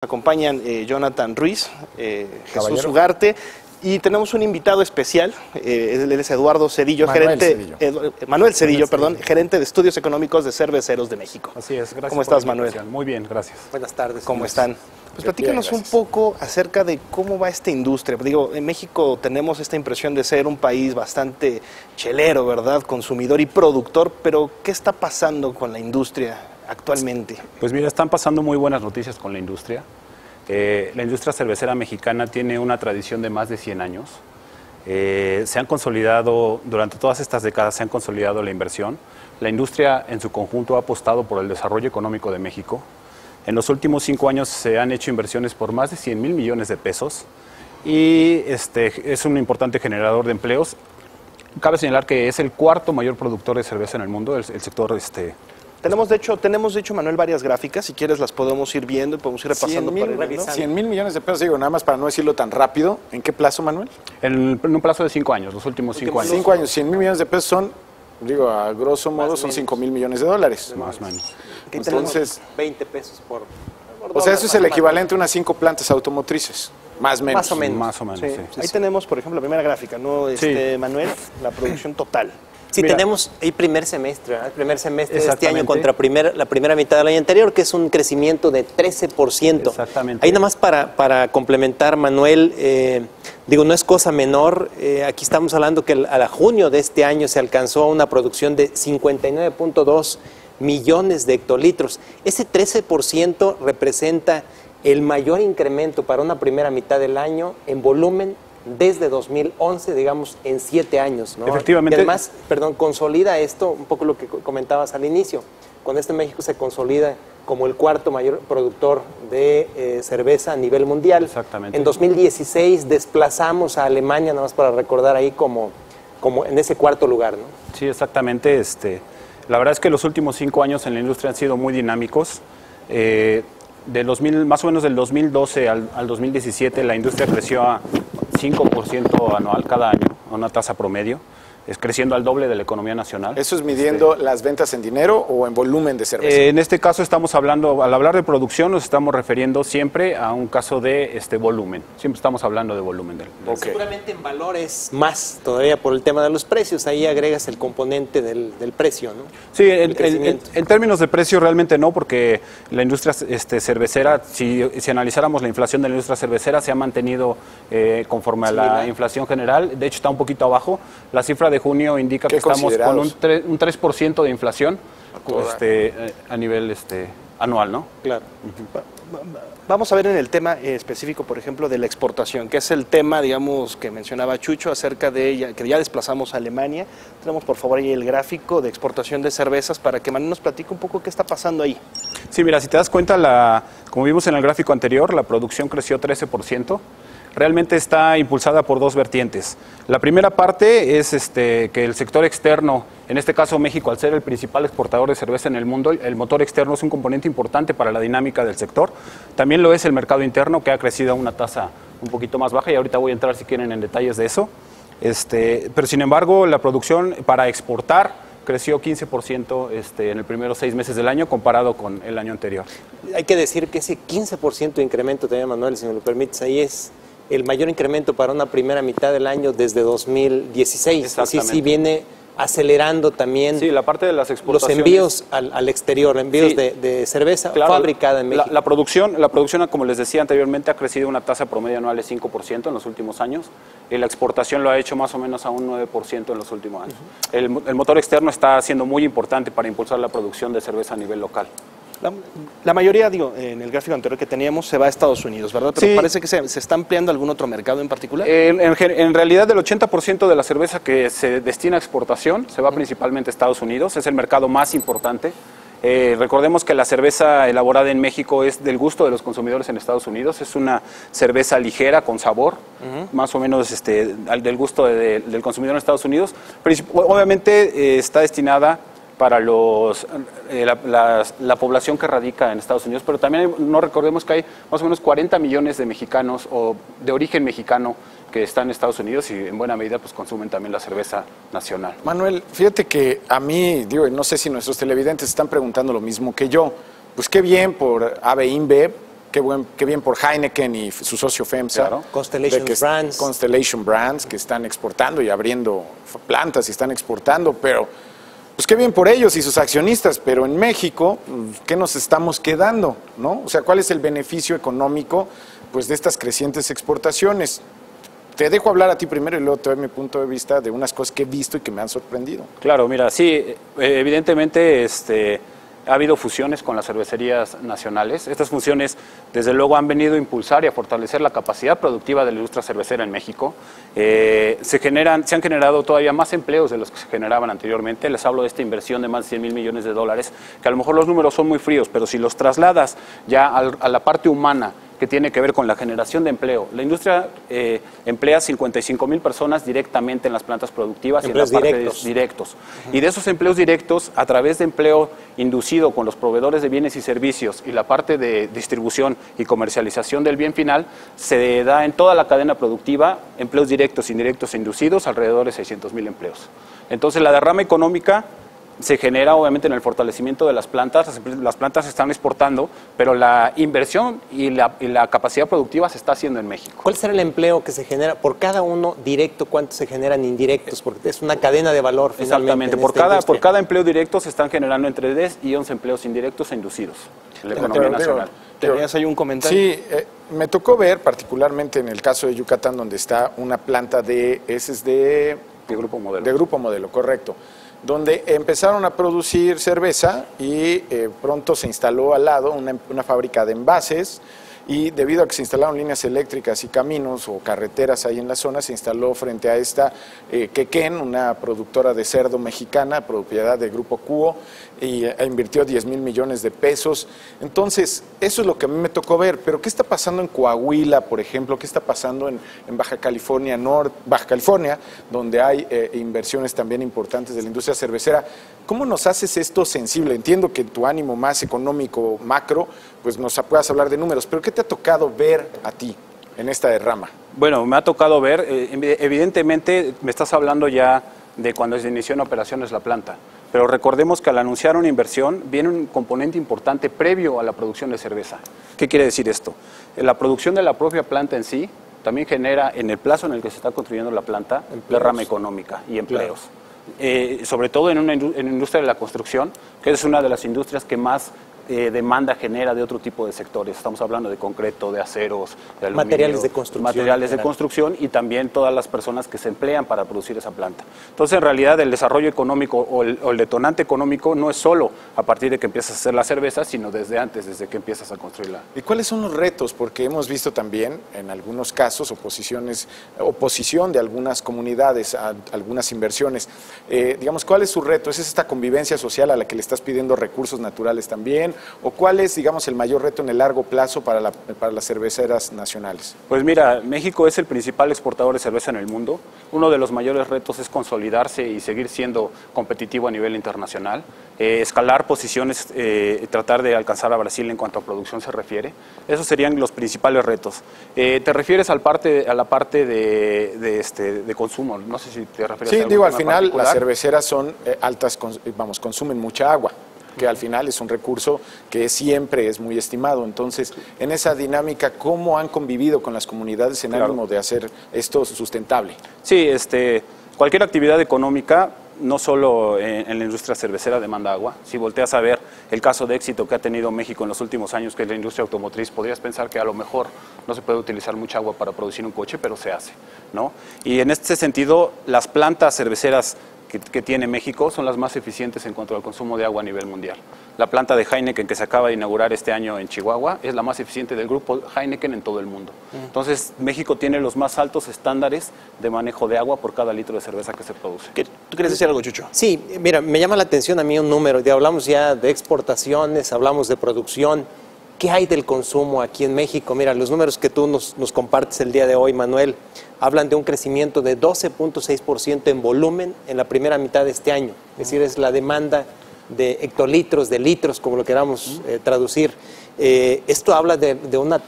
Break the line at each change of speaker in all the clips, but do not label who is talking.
Acompañan Jonathan Ruiz, Jesús Ugarte, y tenemos un invitado especial, él es Eduardo Cedillo, Manuel Cedillo, gerente de Estudios Económicos de Cerveceros de México.
Así es, gracias.
¿Cómo estás, Manuel?
Muy bien, gracias.
Buenas tardes.
¿Cómo están? Pues platícanos un poco acerca de cómo va esta industria. Digo, en México tenemos esta impresión de ser un país bastante chelero, ¿verdad? Consumidor y productor, pero ¿qué está pasando con la industria actualmente?
Pues mira, están pasando muy buenas noticias con la industria. La industria cervecera mexicana tiene una tradición de más de 100 años. Se han consolidado, durante todas estas décadas se han consolidado la inversión. La industria en su conjunto ha apostado por el desarrollo económico de México. En los últimos 5 años se han hecho inversiones por más de 100,000 millones de pesos y es un importante generador de empleos. Cabe señalar que es el cuarto mayor productor de cerveza en el mundo, el sector
Tenemos de hecho, Manuel, varias gráficas. Si quieres las podemos ir viendo y podemos ir repasando.
100,000 millones de pesos, digo, nada más para no decirlo tan rápido. ¿En qué plazo, Manuel?
En un plazo de 5 años, los últimos 5 años.
5 años, 100,000 millones de pesos son, digo, a grosso modo son 5,000 millones de dólares.
Más o menos.
Entonces,
20 pesos por
o sea, eso es el equivalente a unas 5 plantas automotrices, más o menos.
Más o menos.
Más o menos,
Sí.
sí.
Ahí tenemos, por ejemplo, la primera gráfica, ¿no? Manuel, la producción total.
Sí,
Mira,
tenemos el primer semestre, ¿verdad? El primer semestre de este
Exactamente.
año contra la primera mitad del año anterior, que es un crecimiento de 13%.
Exactamente.
Ahí nada más para complementar, Manuel, digo, no es cosa menor. Aquí estamos hablando que a junio de este año se alcanzó una producción de 59.2 millones de hectolitros. Ese 13% representa el mayor incremento para una primera mitad del año en volumen desde 2011, digamos, en 7 años, ¿no?
Efectivamente.
Y además, consolida esto, un poco lo que comentabas al inicio. Con esto México se consolida como el cuarto mayor productor de cerveza a nivel mundial.
Exactamente.
En 2016 desplazamos a Alemania, nada más para recordar ahí, como en ese cuarto lugar, ¿no?
Sí, exactamente. La verdad es que los últimos 5 años en la industria han sido muy dinámicos. Más o menos del 2012 al 2017 la industria creció a 5% anual cada año, a una tasa promedio, es creciendo al doble de la economía nacional.
¿Eso es midiendo las ventas en dinero o en volumen de cerveza?
En este caso estamos hablando, al hablar de producción, nos estamos refiriendo siempre a un caso de volumen. Siempre estamos hablando de volumen.
Okay. Seguramente en valores más todavía por el tema de los precios, ahí agregas el componente del precio, ¿no?
Sí, en términos de precio realmente no, porque la industria cervecera, si analizáramos la inflación de la industria cervecera, se ha mantenido conforme a la inflación general. De hecho, está un poquito abajo. La cifra de junio indica que estamos con un 3% de inflación a nivel anual, ¿no?
Claro.
Vamos a ver en el tema específico, por ejemplo, de la exportación, que es el tema, digamos, que mencionaba Chucho acerca de ella, que ya desplazamos a Alemania. Tenemos, por favor, ahí el gráfico de exportación de cervezas para que Manuel nos platique un poco qué está pasando ahí.
Sí, mira, si te das cuenta, como vimos en el gráfico anterior, la producción creció 13%. Realmente está impulsada por 2 vertientes. La primera parte es que el sector externo, en este caso México, al ser el principal exportador de cerveza en el mundo, el motor externo es un componente importante para la dinámica del sector. También lo es el mercado interno, que ha crecido a una tasa un poquito más baja, y ahorita voy a entrar, si quieren, en detalles de eso. Pero sin embargo, la producción para exportar creció 15% en el primeros 6 meses del año comparado con el año anterior.
Hay que decir que ese 15% de incremento también, Manuel, si me lo permites, ahí es el mayor incremento para una primera mitad del año desde 2016. Así sí viene acelerando también,
sí, la parte de las exportaciones,
los envíos al exterior, envíos, sí, de cerveza, claro, fabricada en México.
La producción, como les decía anteriormente, ha crecido una tasa promedio anual de 5% en los últimos años, y la exportación lo ha hecho más o menos a un 9% en los últimos años. El motor externo está siendo muy importante para impulsar la producción de cerveza a nivel local.
La mayoría, en el gráfico anterior que teníamos, se va a Estados Unidos, ¿verdad? Pero sí, parece que se está ampliando algún otro mercado en particular.
En realidad, el 80% de la cerveza que se destina a exportación se va principalmente a Estados Unidos. Es el mercado más importante. Recordemos que la cerveza elaborada en México es del gusto de los consumidores en Estados Unidos. Es una cerveza ligera, con sabor, más o menos del gusto del consumidor en Estados Unidos. Obviamente está destinada para la población que radica en Estados Unidos, pero también no recordemos que hay más o menos 40 millones de mexicanos o de origen mexicano que están en Estados Unidos y en buena medida pues consumen también la cerveza nacional.
Manuel, fíjate que a mí, digo, no sé si nuestros televidentes están preguntando lo mismo que yo, pues qué bien por AB InBev, qué bien por Heineken y su socio FEMSA.
Claro.
Constellation Brands,
que están exportando y abriendo plantas y están exportando, pero pues qué bien por ellos y sus accionistas, pero en México, ¿qué nos estamos quedando, no? O sea, ¿cuál es el beneficio económico, pues, de estas crecientes exportaciones? Te dejo hablar a ti primero y luego te doy mi punto de vista de unas cosas que he visto y que me han sorprendido.
Claro, mira, sí, evidentemente ha habido fusiones con las cervecerías nacionales. Estas fusiones, desde luego, han venido a impulsar y a fortalecer la capacidad productiva de la industria cervecera en México. Se han generado todavía más empleos de los que se generaban anteriormente. Les hablo de esta inversión de más de 100 mil millones de dólares, que a lo mejor los números son muy fríos, pero si los trasladas ya a la parte humana, que tiene que ver con la generación de empleo. La industria emplea 55,000 personas directamente en las plantas productivas
empleos
y en la parte directos. Y de esos empleos directos, a través de empleo inducido con los proveedores de bienes y servicios y la parte de distribución y comercialización del bien final, se da en toda la cadena productiva empleos directos, indirectos e inducidos, alrededor de 600,000 empleos. Entonces, la derrama económica se genera obviamente en el fortalecimiento de las plantas. Las plantas se están exportando, pero la inversión y la capacidad productiva se está haciendo en México.
¿Cuál será el empleo que se genera por cada uno directo? ¿Cuántos se generan indirectos? Porque es una cadena de valor.
Exactamente, por cada empleo directo se están generando entre 10 y 11 empleos indirectos e inducidos en la economía nacional.
¿Tenías ahí un comentario?
Sí, me tocó ver, particularmente en el caso de Yucatán, donde está una planta de
Grupo Modelo.
De Grupo Modelo, correcto, donde empezaron a producir cerveza y pronto se instaló al lado una fábrica de envases, y debido a que se instalaron líneas eléctricas y caminos o carreteras ahí en la zona, se instaló frente a esta Quequén, una productora de cerdo mexicana, propiedad de Grupo Cuo, y invirtió 10 mil millones de pesos. Entonces, eso es lo que a mí me tocó ver. Pero ¿qué está pasando en Coahuila, por ejemplo? ¿Qué está pasando en Baja California, donde hay inversiones también importantes de la industria cervecera? ¿Cómo nos haces esto sensible? Entiendo que tu ánimo más económico, macro, pues nos puedas hablar de números, pero ¿qué te ha tocado ver a ti en esta derrama?
Bueno, me ha tocado ver, evidentemente me estás hablando ya de cuando se inició en operaciones la planta, pero recordemos que al anunciar una inversión viene un componente importante previo a la producción de cerveza. ¿Qué quiere decir esto? La producción de la propia planta en sí también genera, en el plazo en el que se está construyendo la planta, derrama económica y empleos. Claro. Sobre todo en la industria de la construcción, que es una de las industrias que más demanda genera de otro tipo de sectores. Estamos hablando de concreto, de aceros, de aluminio, materiales de construcción y también todas las personas que se emplean para producir esa planta. Entonces, en realidad, el desarrollo económico o el detonante económico no es solo a partir de que empiezas a hacer la cerveza, sino desde antes, desde que empiezas a construirla.
¿Y cuáles son los retos? Porque hemos visto también, en algunos casos, oposición de algunas comunidades a algunas inversiones. Digamos, ¿cuál es su reto? ¿Es esta convivencia social a la que le estás pidiendo recursos naturales también? ¿O cuál es, digamos, el mayor reto en el largo plazo para las cerveceras nacionales?
Pues mira, México es el principal exportador de cerveza en el mundo. Uno de los mayores retos es consolidarse y seguir siendo competitivo a nivel internacional, escalar posiciones, tratar de alcanzar a Brasil en cuanto a producción se refiere. Esos serían los principales retos. ¿Te refieres a la parte de consumo? No sé si te refieres a algo.
Sí, digo, al final las cerveceras son consumen mucha agua, que al final es un recurso que siempre es muy estimado. Entonces, en esa dinámica, ¿cómo han convivido con las comunidades en ánimo de hacer esto sustentable?
Sí, cualquier actividad económica, no solo en la industria cervecera, demanda agua. Si volteas a ver el caso de éxito que ha tenido México en los últimos años, que es la industria automotriz, podrías pensar que a lo mejor no se puede utilizar mucha agua para producir un coche, pero se hace, ¿no? Y en este sentido, las plantas cerveceras que tiene México son las más eficientes en cuanto al consumo de agua a nivel mundial. La planta de Heineken que se acaba de inaugurar este año en Chihuahua es la más eficiente del grupo Heineken en todo el mundo. Entonces, México tiene los más altos estándares de manejo de agua por cada litro de cerveza que se produce.
¿Tú quieres decir algo, Chucho?
Sí, mira, me llama la atención a mí un número. Hablamos ya de exportaciones, hablamos de producción. ¿Qué hay del consumo aquí en México? Mira, los números que tú nos compartes el día de hoy, Manuel, hablan de un crecimiento de 12.6% en volumen en la primera mitad de este año. Es decir, es la demanda de hectolitros, de litros, como lo queramos traducir. Esto habla de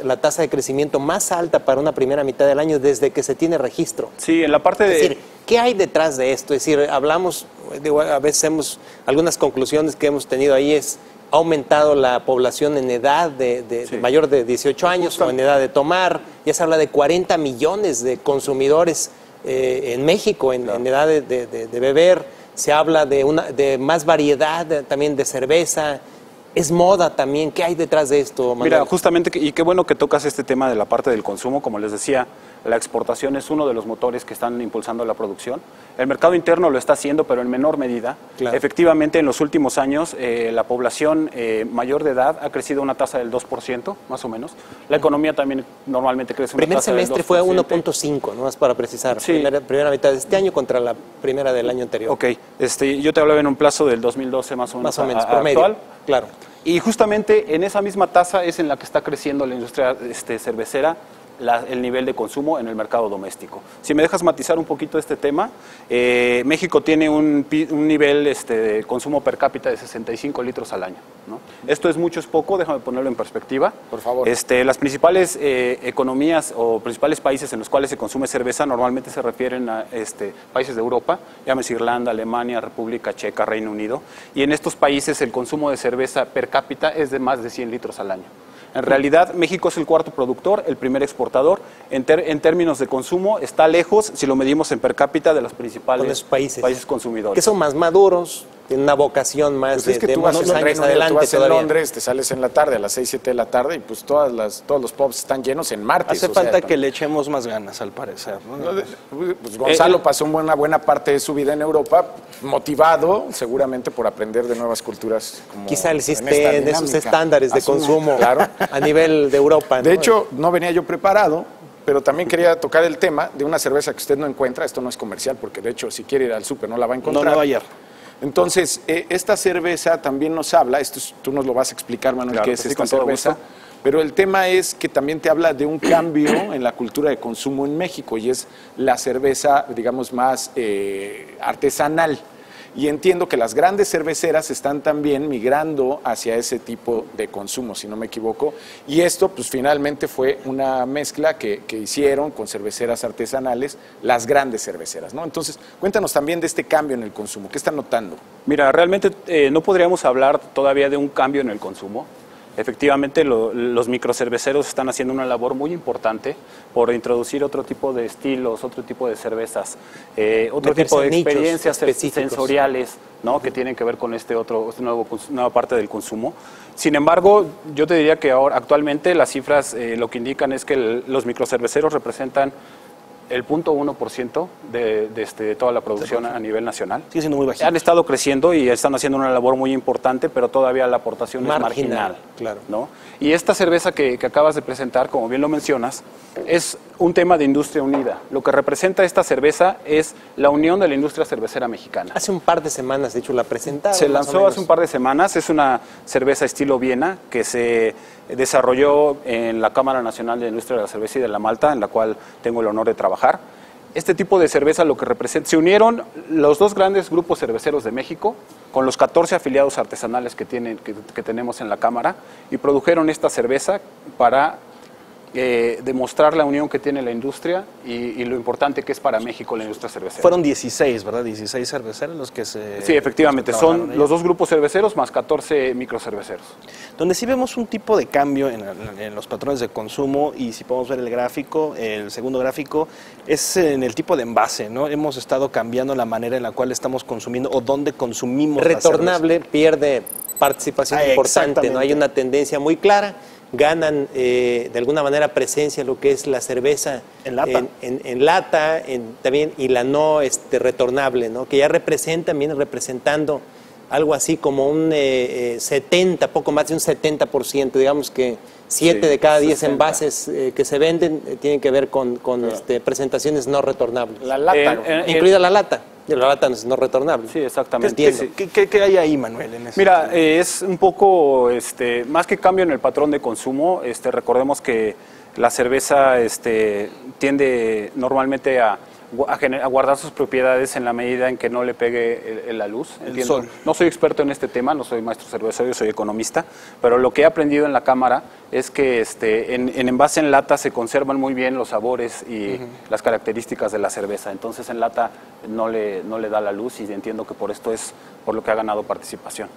la tasa de crecimiento más alta para una primera mitad del año desde que se tiene registro.
Sí, en la parte de...
Es decir, ¿qué hay detrás de esto? Es decir, hablamos, a veces algunas conclusiones que hemos tenido ahí es ha aumentado la población en edad de mayor de 18 años o en edad de tomar. Ya se habla de 40 millones de consumidores en México en edad de beber. Se habla de más variedad también de cerveza. Es moda también. ¿Qué hay detrás de esto, Manuel?
Mira, justamente, y qué bueno que tocas este tema de la parte del consumo. Como les decía, la exportación es uno de los motores que están impulsando la producción. El mercado interno lo está haciendo, pero en menor medida.
Claro.
Efectivamente, en los últimos años, la población mayor de edad ha crecido a una tasa del 2%, más o menos. La economía también normalmente crece una tasa del 2%.
Primer semestre fue 1.5, ¿no? Más para precisar.
Sí.
Primera mitad de este año contra la primera del año anterior.
Ok, yo te hablaba en un plazo del 2012 más o menos.
Más o menos, promedio.
Actual.
Claro.
Y justamente en esa misma tasa es en la que está creciendo la industria cervecera, el nivel de consumo en el mercado doméstico. Si me dejas matizar un poquito este tema, México tiene un nivel de consumo per cápita de 65 litros al año, ¿no? Esto es mucho, es poco, déjame ponerlo en perspectiva.
Por favor.
Las principales economías o principales países en los cuales se consume cerveza normalmente se refieren a países de Europa, llámese Irlanda, Alemania, República Checa, Reino Unido, y en estos países el consumo de cerveza per cápita es de más de 100 litros al año. En realidad, México es el cuarto productor, el primer exportador. En términos de consumo, está lejos, si lo medimos en per cápita, de los principales países consumidores.
Que son más maduros, tienen una vocación más
pues es que tú vas
unos
en
años
Reino Unido,
adelante
tú vas
todavía.
en Londres, te sales en la tarde, a las 6, 7 de la tarde, y pues todos los pubs están llenos en martes.
Hace falta que le echemos más ganas, al parecer, ¿no?
Pues Gonzalo pasó una buena parte de su vida en Europa, motivado seguramente por aprender de nuevas culturas. Como
Quizá él
en
existe
esta
en esos
dinámica.
estándares de
Asumo,
consumo
claro.
a nivel de Europa, ¿no?
De hecho, no venía yo preparado, pero también quería tocar el tema de una cerveza que usted no encuentra. Esto no es comercial, porque de hecho, si quiere ir al súper, no la va a encontrar.
No va ayer.
Entonces, esta cerveza también nos habla, tú nos lo vas a explicar, Manuel,
Claro
qué
que
es
sí,
esta
con todo
cerveza,
gusto.
pero el tema es que también te habla de un cambio en la cultura de consumo en México, y es la cerveza, digamos, más artesanal. Y entiendo que las grandes cerveceras están también migrando hacia ese tipo de consumo, si no me equivoco. Y esto, pues finalmente fue una mezcla que hicieron con cerveceras artesanales, las grandes cerveceras, ¿no? Entonces, cuéntanos también de este cambio en el consumo. ¿Qué están notando?
Mira, realmente no podríamos hablar todavía de un cambio en el consumo. Efectivamente, los microcerveceros están haciendo una labor muy importante por introducir otro tipo de estilos, otro tipo de cervezas, otro tipo de experiencias sensoriales, ¿no? Que tienen que ver con nueva parte del consumo. Sin embargo, yo te diría que ahora actualmente las cifras lo que indican es que los microcerveceros representan el 0.1% de toda la producción a nivel nacional.
Sigue siendo muy bajito.
Han estado creciendo y están haciendo una labor muy importante, pero todavía la aportación es marginal.
Claro.
¿No? Y esta cerveza que acabas de presentar, como bien lo mencionas, es un tema de industria unida. Lo que representa esta cerveza es la unión de la industria cervecera mexicana.
Hace un par de semanas, de hecho, la presentaron.
Se lanzó hace un par de semanas, es una cerveza estilo Viena que se desarrolló en la Cámara Nacional de Industria de la Cerveza y de la Malta, en la cual tengo el honor de trabajar. Este tipo de cerveza lo que representa, se unieron los dos grandes grupos cerveceros de México con los 14 afiliados artesanales que tenemos en la Cámara y produjeron esta cerveza para demostrar la unión que tiene la industria y lo importante que es para México la industria cervecera.
Fueron 16, ¿verdad? 16 cerveceros los que se...
Sí, efectivamente, son los dos grupos cerveceros más 14 microcerveceros.
Donde sí vemos un tipo de cambio en los patrones de consumo, y si podemos ver el gráfico, el segundo gráfico, es en el tipo de envase, ¿no? Hemos estado cambiando la manera en la cual estamos consumiendo o dónde consumimos
Retornable pierde participación importante, ¿no? Hay una tendencia muy clara. Ganan de alguna manera presencia lo que es la cerveza
en lata,
en lata también, y la no retornable, ¿no? Que ya viene representando algo así como un 70, poco más de un 70%, digamos que 7 de cada 10 envases que se venden tienen que ver con presentaciones no retornables.
La lata,
incluida la lata. La lata no es retornable.
Sí, exactamente.
¿Qué hay ahí, Manuel? En
Mira, es un poco, más que cambio en el patrón de consumo, recordemos que la cerveza tiende normalmente a guardar sus propiedades en la medida en que no le pegue la luz.
El sol.
No soy experto en este tema, no soy maestro cervecero, soy economista, pero lo que he aprendido en la cámara es que en envase en lata se conservan muy bien los sabores y las características de la cerveza. Entonces en lata no le da la luz, y entiendo que por esto es por lo que ha ganado participación.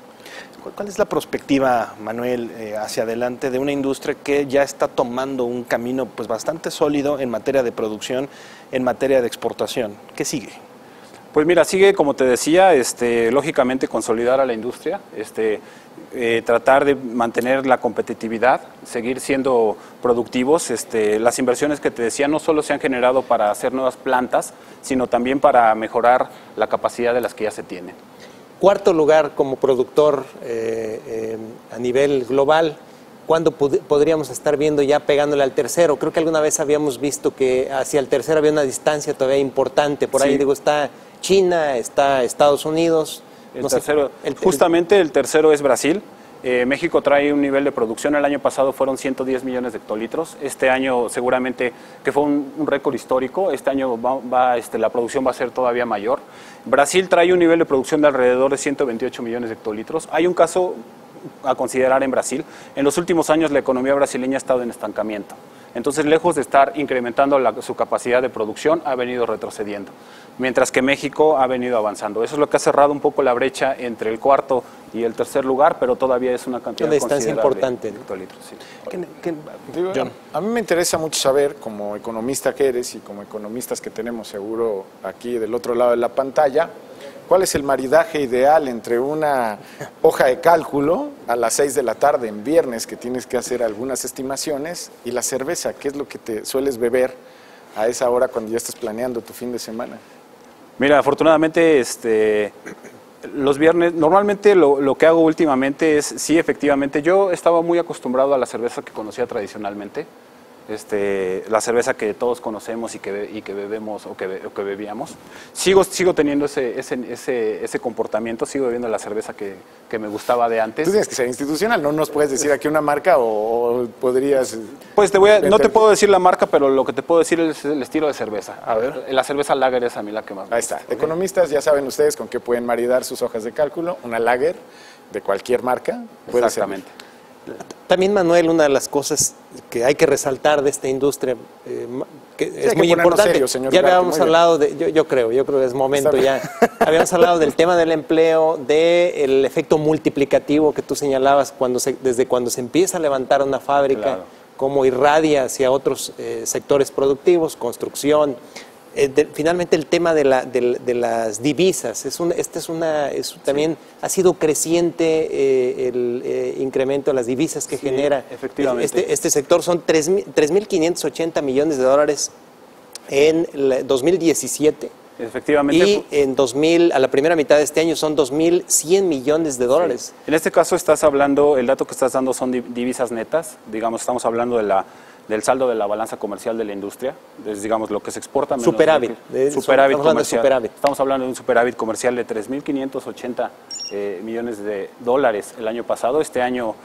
¿Cuál es la perspectiva, Manuel, hacia adelante de una industria que ya está tomando un camino pues bastante sólido en materia de producción, en materia de exportación? ¿Qué sigue?
Pues mira, sigue, como te decía, lógicamente consolidar a la industria, tratar de mantener la competitividad, seguir siendo productivos. Las inversiones que te decía no solo se han generado para hacer nuevas plantas, sino también para mejorar la capacidad de las que ya se tienen.
Cuarto lugar como productor a nivel global. ¿Cuándo podríamos estar viendo ya pegándole al tercero? Creo que alguna vez habíamos visto que hacia el tercero había una distancia todavía importante. Por ahí, digo, está China, está Estados Unidos.
Justamente el tercero es Brasil. México trae un nivel de producción, el año pasado fueron 110 millones de hectolitros, este año seguramente, que fue un récord histórico, este año la producción va a ser todavía mayor. Brasil trae un nivel de producción de alrededor de 128 millones de hectolitros. Hay un caso a considerar en Brasil. En los últimos años la economía brasileña ha estado en estancamiento. Entonces, lejos de estar incrementando su capacidad de producción, ha venido retrocediendo, mientras que México ha venido avanzando. Eso es lo que ha cerrado un poco la brecha entre el cuarto y el tercer lugar, pero todavía es una cantidad
distancia importante
de hectolitros. Sí.
Digo, a mí me interesa mucho saber, como economista que eres y como economistas que tenemos seguro aquí del otro lado de la pantalla, ¿cuál es el maridaje ideal entre una hoja de cálculo a las 6 de la tarde en viernes, que tienes que hacer algunas estimaciones, y la cerveza? ¿Qué es lo que te sueles beber a esa hora cuando ya estás planeando tu fin de semana?
Mira, afortunadamente, los viernes, normalmente lo que hago últimamente es, sí, efectivamente, yo estaba muy acostumbrado a la cerveza que conocía tradicionalmente, la cerveza que todos conocemos y que bebemos o que bebíamos. Sigo teniendo ese comportamiento, sigo bebiendo la cerveza que me gustaba de antes.
Tú tienes que ser institucional, no nos puedes decir aquí una marca o podrías...
Pues no te puedo decir la marca, pero lo que te puedo decir es el estilo de cerveza. A ver. La cerveza lager es a mí la que más me gusta.
Ahí está. Economistas, ya saben ustedes con qué pueden maridar sus hojas de cálculo. Una lager de cualquier marca puede
Exactamente.
También, Manuel, una de las cosas que hay que resaltar de esta industria, que es muy importante,
serio, señor
ya
Ugarte,
habíamos hablado de, yo creo que es momento ya, habíamos hablado del tema del empleo, del efecto multiplicativo que tú señalabas desde cuando se empieza a levantar una fábrica, claro, cómo irradia hacia otros sectores productivos, construcción. Finalmente el tema de las divisas, también ha sido creciente el incremento de las divisas que genera este sector. Son 3.580 millones de dólares en 2017.
Efectivamente.
Y a la primera mitad de este año son 2.100 millones de dólares.
Sí. En este caso estás hablando, el dato que estás dando son divisas netas, digamos, estamos hablando del saldo de la balanza comercial de la industria, digamos, lo que se exporta menos
superávit.
Superávit comercial. Estamos hablando de un superávit comercial de 3.580 millones de dólares el año pasado. Este año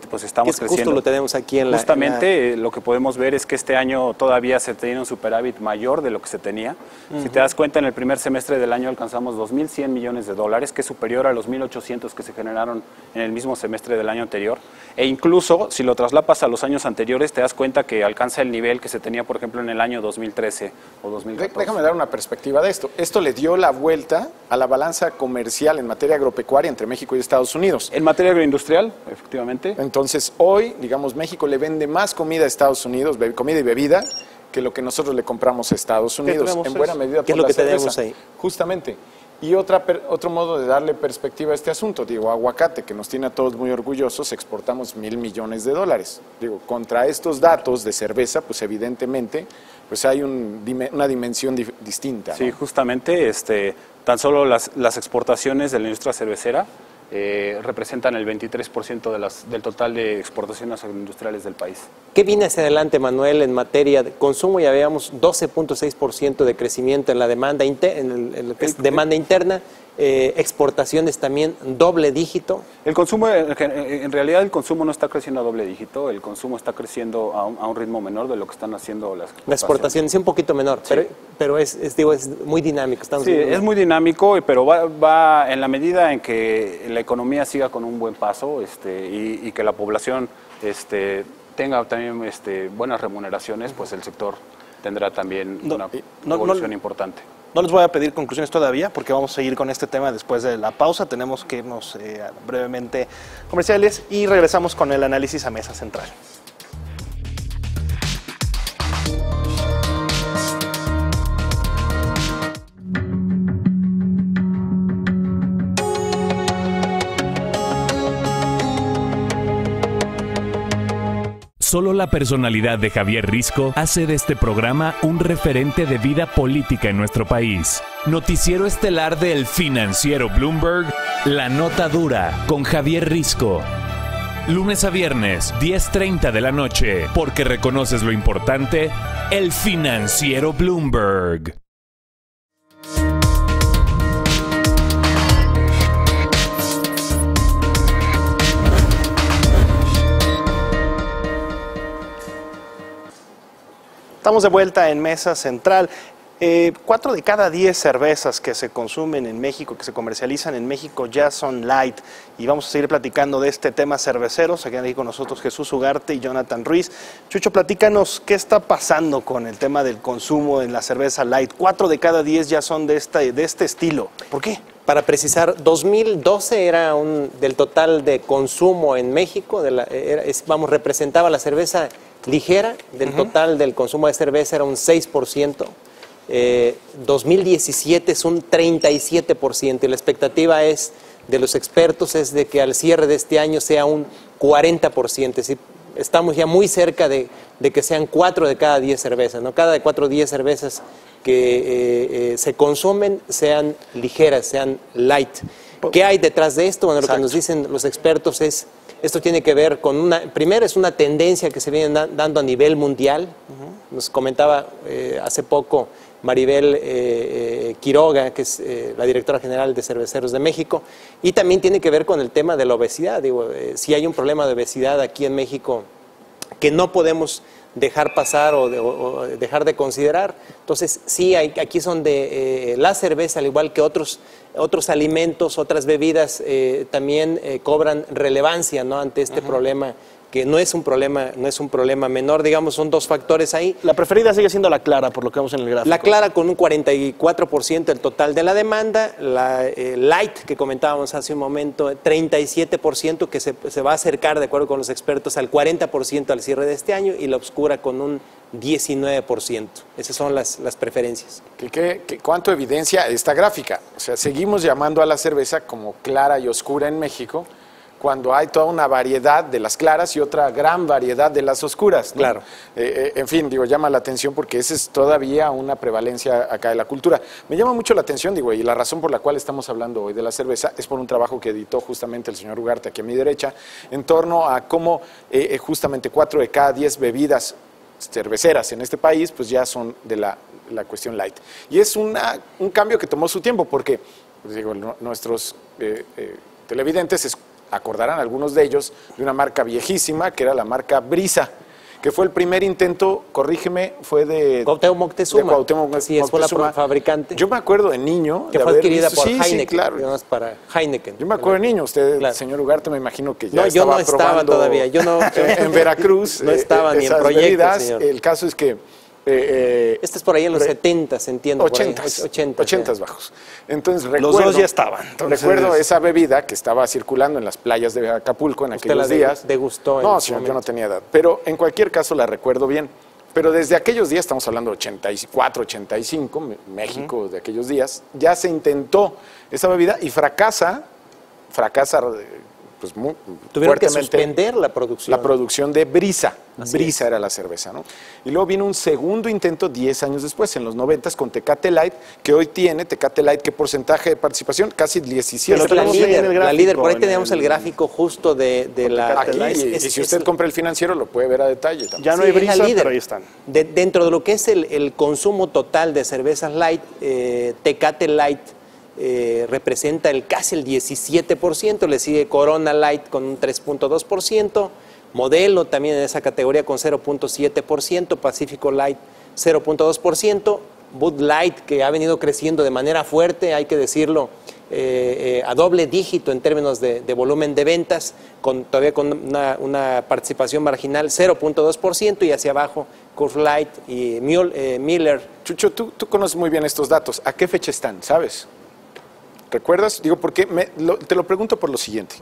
pues estamos creciendo.
Justo lo tenemos aquí en
Justamente lo que podemos ver es que este año todavía se tiene un superávit mayor de lo que se tenía. Si te das cuenta, en el primer semestre del año alcanzamos 2.100 millones de dólares, que es superior a los 1.800 que se generaron en el mismo semestre del año anterior. E incluso, si lo traslapas a los años anteriores, te das cuenta que alcanza el nivel que se tenía, por ejemplo, en el año 2013 o 2014.
Déjame dar una perspectiva de esto. Esto le dio la vuelta a la balanza comercial en materia agropecuaria entre México y Estados Unidos.
En materia agroindustrial, efectivamente.
Entonces, hoy, digamos, México le vende más comida a Estados Unidos, comida y bebida, que lo que nosotros le compramos a Estados Unidos. En buena medida por la cerveza. ¿Qué es lo que tenemos ahí? Justamente. Y otro modo de darle perspectiva a este asunto, digo, aguacate, que nos tiene a todos muy orgullosos, exportamos 1.000 millones de dólares. Digo, contra estos datos de cerveza, pues evidentemente, pues hay una dimensión distinta, ¿no?
Sí, justamente, tan solo las exportaciones de la industria cervecera representan el 23% del total de exportaciones agroindustriales del país.
¿Qué viene hacia adelante, Manuel, en materia de consumo? Ya veíamos 12.6% de crecimiento en la demanda, demanda interna, exportaciones también doble dígito.
El consumo, en realidad el consumo no está creciendo a doble dígito, el consumo está creciendo a un ritmo menor de lo que están haciendo las exportaciones.
La exportación sí un poquito menor, sí, pero es muy dinámico.
Sí, es muy dinámico, pero va en la medida en que la economía siga con un buen paso y que la población tenga también buenas remuneraciones, pues el sector tendrá también una evolución importante.
No les voy a pedir conclusiones todavía porque vamos a seguir con este tema después de la pausa. Tenemos que irnos brevemente comerciales y regresamos con el análisis a Mesa Central.
Solo la personalidad de Javier Risco hace de este programa un referente de vida política en nuestro país. Noticiero estelar del financiero Bloomberg, La Nota Dura, con Javier Risco. Lunes a viernes, 10:30 de la noche, porque reconoces lo importante, el financiero Bloomberg.
Estamos de vuelta en Mesa Central. 4 de cada 10 cervezas que se consumen en México, que se comercializan en México, ya son light. Y vamos a seguir platicando de este tema cerveceros. Aquí con nosotros Jesús Ugarte y Jonathan Ruiz. Chucho, platícanos qué está pasando con el tema del consumo en la cerveza light. 4 de cada 10 ya son de este estilo. ¿Por qué?
Para precisar, 2012 era del total de consumo en México, representaba la cerveza ligera, del total del consumo de cerveza era un 6%. 2017 es un 37% y la expectativa de los expertos es de que al cierre de este año sea un 40%. Es decir, estamos ya muy cerca de que sean 4 de cada 10 cervezas, ¿no? Cada 4 de 10 cervezas que se consumen sean ligeras, sean light. ¿Qué hay detrás de esto? Bueno, lo que nos dicen los expertos es, esto tiene que ver con primero es una tendencia que se viene dando a nivel mundial. Nos comentaba hace poco Maribel Quiroga, que es la directora general de Cerveceros de México, y también tiene que ver con el tema de la obesidad. Si hay un problema de obesidad aquí en México que no podemos dejar pasar o dejar de considerar. Entonces, sí, aquí es donde la cerveza, al igual que otros alimentos, otras bebidas, también cobran relevancia, ¿no?, ante este problema, que no es un problema menor, digamos, son 2 factores ahí.
La preferida sigue siendo la clara, por lo que vemos en el gráfico.
La clara con un 44% del total de la demanda, la light, que comentábamos hace un momento, 37%, que se va a acercar, de acuerdo con los expertos, al 40% al cierre de este año, y la oscura con un 19%. Esas son las preferencias.
¿Cuánto evidencia esta gráfica? O sea, seguimos llamando a la cerveza como clara y oscura en México, cuando hay toda una variedad de las claras y otra gran variedad de las oscuras, ¿no?
Claro.
En fin, llama la atención porque esa es todavía una prevalencia acá de la cultura. Me llama mucho la atención, y la razón por la cual estamos hablando hoy de la cerveza es por un trabajo que editó justamente el señor Ugarte aquí a mi derecha, en torno a cómo justamente 4 de cada 10 bebidas cerveceras en este país pues ya son de la cuestión light. Y es un cambio que tomó su tiempo porque, nuestros televidentes acordarán, algunos de ellos, de una marca viejísima que era la marca Brisa, que fue el primer intento, corrígeme, fue de
Cuauhtémoc Moctezuma. Sí, fue la fabricante.
Yo me acuerdo de niño.
Que fue adquirida por Heineken.
Sí, claro.
Digamos, para Heineken.
Yo me acuerdo de niño. Usted,
claro.
Señor Ugarte, me imagino que ya
yo no estaba todavía. Yo no,
en Veracruz.
No estaba ni en proyectos, señor.
El caso es que
este es por ahí en los 70s, entiendo.
80s bajos. Entonces,
los dos ya estaban.
Recuerdo esa bebida que estaba circulando en las playas de Acapulco en aquellos días.
¿Degustó?
No, señor, yo no tenía edad. Pero en cualquier caso la recuerdo bien. Pero desde aquellos días, estamos hablando de 84, 85, México de aquellos días, ya se intentó esa bebida y fracasa pues muy
tuvieron que
fuertemente
suspender la producción.
La producción de Brisa.
Así
Brisa era la cerveza, ¿no? Y luego vino un segundo intento 10 años después, en los 90s, con Tecate Light, que hoy tiene Tecate Light, ¿qué porcentaje de participación? Casi 17%.
Pero la líder, por ahí teníamos el gráfico justo de la...
Aquí, y si usted compra el financiero, lo puede ver a detalle también.
Ya no hay Brisa, pero ahí están.
Dentro de lo que es el consumo total de cervezas light, Tecate Light representa casi el 17%, le sigue Corona Light con un 3.2%, Modelo también en esa categoría con 0.7%, Pacífico Light 0.2%, Bud Light, que ha venido creciendo de manera fuerte, hay que decirlo, a doble dígito en términos de volumen de ventas, todavía con una participación marginal 0.2%, y hacia abajo Coors Light y Miller.
Chucho, tú conoces muy bien estos datos. ¿A qué fecha están, sabes? ¿Recuerdas? Digo, porque te lo pregunto por lo siguiente.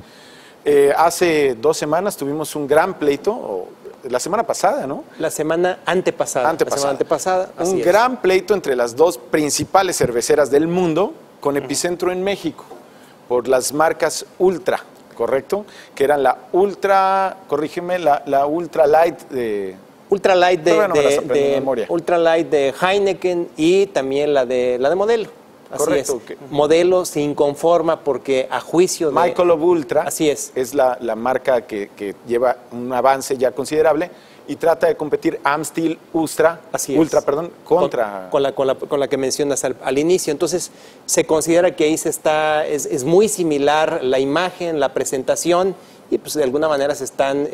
Hace 2 semanas tuvimos un gran pleito, la semana pasada, ¿no?
La semana antepasada.
Un gran pleito entre las 2 principales cerveceras del mundo, con epicentro en México, por las marcas Ultra, ¿correcto? Que eran la Ultra, corrígeme, la Ultra Light de...
Ultra Light Ultra Light de Heineken, y también la de Modelo. Así
correcto.
Es. Modelo se inconforma porque, a juicio de...
Michelob Ultra.
Así es
la marca que lleva un avance ya considerable y trata de competir Amstel Ultra, contra...
Con la que mencionas al inicio. Entonces, se considera que ahí es muy similar la imagen, la presentación, y pues de alguna manera se están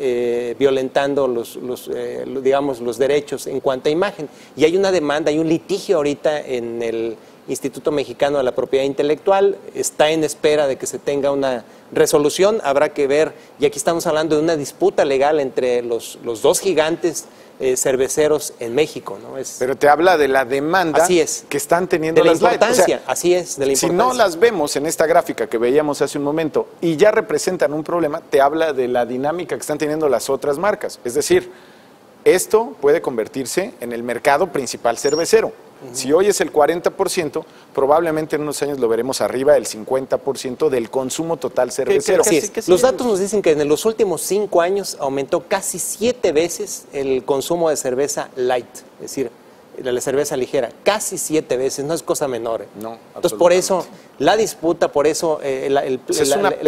violentando los derechos en cuanto a imagen. Y hay una demanda, hay un litigio ahorita en el Instituto Mexicano de la Propiedad Intelectual, está en espera de que se tenga una resolución, habrá que ver, y aquí estamos hablando de una disputa legal entre los 2 gigantes cerveceros en México, ¿no?
Pero te habla de la demanda que están teniendo las light.
O sea, así es, de la importancia.
Si no las vemos en esta gráfica que veíamos hace un momento y ya representan un problema, te habla de la dinámica que están teniendo las otras marcas. Es decir, esto puede convertirse en el mercado principal cervecero. Si hoy es el 40%, probablemente en unos años lo veremos arriba del 50% del consumo total cervecero.
Los datos nos dicen que en los últimos 5 años aumentó casi 7 veces el consumo de cerveza light, es decir, la cerveza ligera, casi 7 veces, no es cosa menor.
No,
entonces, por eso la disputa, por eso la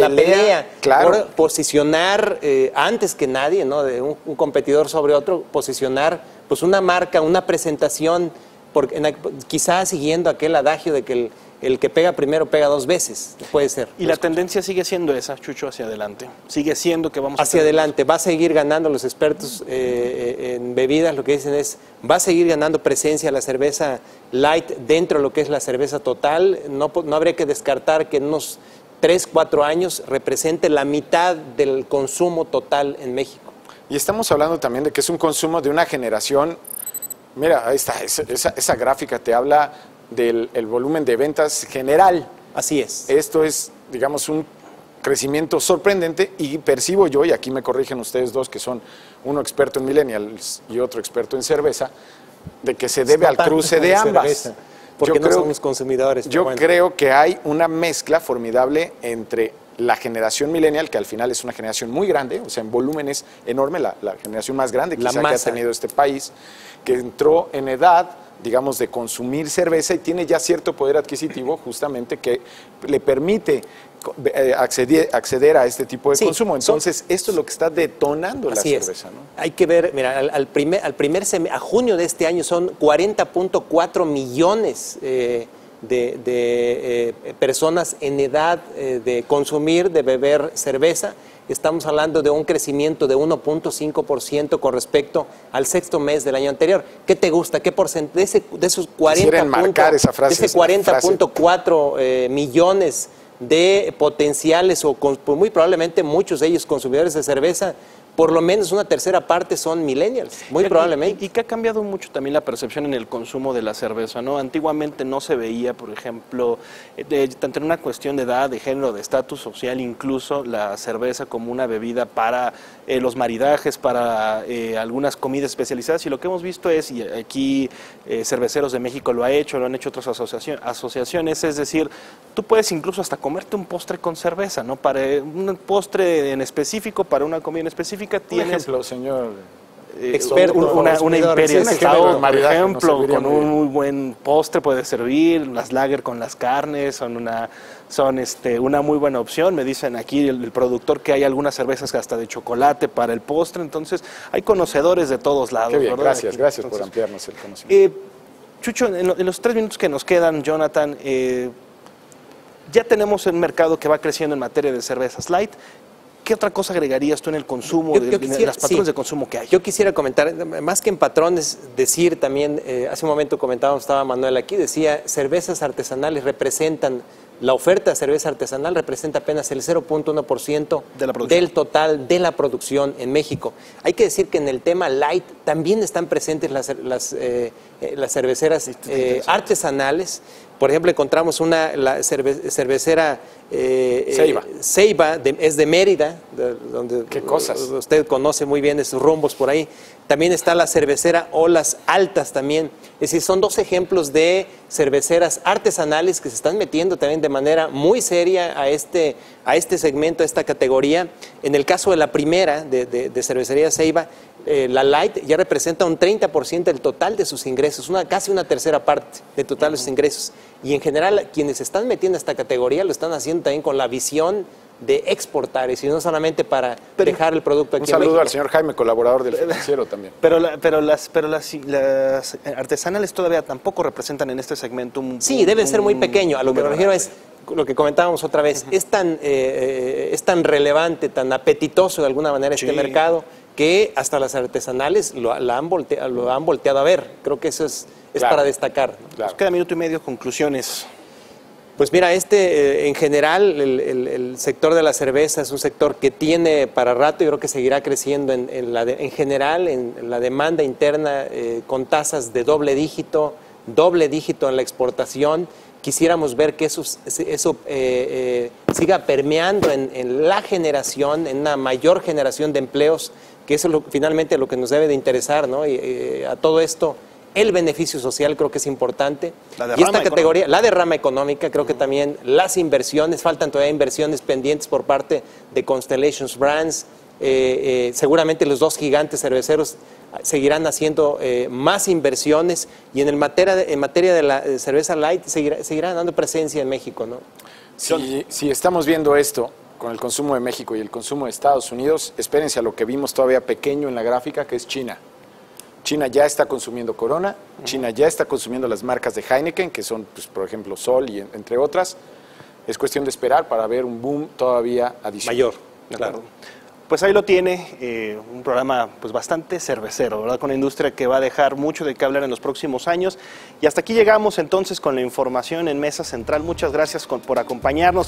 pelea,
claro,
por posicionar antes que nadie, ¿no?, de un competidor sobre otro, posicionar pues una marca, una presentación, quizás siguiendo aquel adagio de que el que pega primero pega 2 veces, puede ser.
Y la tendencia sigue siendo esa, Chucho, hacia adelante. Sigue siendo que vamos
hacia adelante. Va a seguir ganando los expertos en bebidas, lo que dicen es, va a seguir ganando presencia la cerveza light dentro de lo que es la cerveza total. No habría que descartar que en unos 3, 4 años represente la mitad del consumo total en México.
Y estamos hablando también de que es un consumo de una generación. Mira, ahí está, esa gráfica te habla del volumen de ventas general.
Así es.
Esto es, digamos, un crecimiento sorprendente, y percibo yo, y aquí me corrigen ustedes 2, que son uno experto en millennials y otro experto en cerveza, de que se debe al cruce de ambas.
Porque no somos consumidores.
Yo creo que hay una mezcla formidable entre la generación millennial, que al final es una generación muy grande, o sea, en volumen es enorme, la generación más grande quizá que ha tenido este país, que entró en edad, digamos, de consumir cerveza y tiene ya cierto poder adquisitivo justamente que le permite acceder a este tipo de consumo. Entonces, esto es lo que está detonando la cerveza, ¿no?
Hay que ver, mira, a junio de este año son 40.4 millones de personas en edad de consumir, de beber cerveza. Estamos hablando de un crecimiento de 1.5% con respecto al 6º mes del año anterior. ¿Qué te gusta? ¿Qué porcentaje de esos 40.4 millones de potenciales, o muy probablemente muchos de ellos consumidores de cerveza, por lo menos una tercera parte son millennials, muy probablemente?
Y que ha cambiado mucho también la percepción en el consumo de la cerveza, ¿no? Antiguamente no se veía, por ejemplo, tanto en una cuestión de edad, de género, de estatus social, incluso la cerveza como una bebida para los maridajes, para algunas comidas especializadas. Y lo que hemos visto es, y aquí Cerveceros de México lo ha hecho, lo han hecho otras asociaciones, es decir, tú puedes incluso hasta comerte un postre con cerveza, ¿no? Para un postre en específico, para una comida en específica, tienes...
Un ejemplo, señor...
experto,
una Imperial Stout, por ejemplo,
con
un muy buen postre puede servir. Las lager con las carnes son una muy buena opción. Me dicen aquí el productor que hay algunas cervezas hasta de chocolate para el postre. Entonces, hay conocedores de todos lados.
Qué bien,
¿verdad?
gracias por ampliarnos el conocimiento.
Chucho, en los 3 minutos que nos quedan, Jonathan, ya tenemos un mercado que va creciendo en materia de cervezas light. ¿Qué otra cosa agregarías tú en el consumo, las patrones de consumo que hay?
Yo quisiera comentar, más que en patrones, decir también, hace un momento comentábamos, estaba Manuel aquí, decía, cervezas artesanales representan la oferta de cerveza artesanal representa apenas el 0.1% del total de la producción en México. Hay que decir que en el tema light también están presentes las cerveceras artesanales. Por ejemplo, encontramos la cervecera Ceiba, es de Mérida, donde
¿Qué cosas?
Usted conoce muy bien esos rumbos por ahí. También está la cervecera Olas Altas también. Es decir, son dos ejemplos de cerveceras artesanales que se están metiendo también de manera muy seria a este segmento, a esta categoría. En el caso de la primera, de cervecería Ceiba, la Light ya representa un 30% del total de sus ingresos, casi una tercera parte del total de sus ingresos. Y en general, quienes se están metiendo a esta categoría lo están haciendo también con la visión de exportar, y no solamente para dejar el producto aquí en México.
Un saludo al señor Jaime, colaborador del Financiero también.
Pero las artesanales todavía tampoco representan en este segmento
Sí, deben ser muy pequeño. A lo que me refiero es lo que comentábamos otra vez. Es tan relevante, tan apetitoso de alguna manera este mercado, que hasta las artesanales lo han volteado a ver. Creo que eso es para destacar.
Claro. Nos queda minuto y medio, conclusiones.
Pues mira, en general el sector de la cerveza es un sector que tiene para rato y creo que seguirá creciendo en general en la demanda interna con tasas de doble dígito en la exportación. Quisiéramos ver que eso siga permeando en la generación, en una mayor generación de empleos, que eso es finalmente lo que nos debe de interesar, ¿no? Y a todo esto, el beneficio social creo que es importante. Y esta categoría, la derrama económica, creo que también las inversiones, faltan todavía inversiones pendientes por parte de Constellation Brands. Seguramente los dos gigantes cerveceros seguirán haciendo más inversiones, y en materia de la cerveza light seguirán dando presencia en México, ¿no?
Si estamos viendo esto con el consumo de México y el consumo de Estados Unidos, espérense a lo que vimos todavía pequeño en la gráfica, que es China. China ya está consumiendo Corona, China ya está consumiendo las marcas de Heineken, que son, pues, por ejemplo, Sol y entre otras. Es cuestión de esperar para ver un boom todavía adicional.
Mayor,
claro. Pues ahí lo tiene, un programa pues bastante cervecero, ¿verdad? Con una industria que va a dejar mucho de qué hablar en los próximos años. Y hasta aquí llegamos entonces con la información en Mesa Central. Muchas gracias por acompañarnos.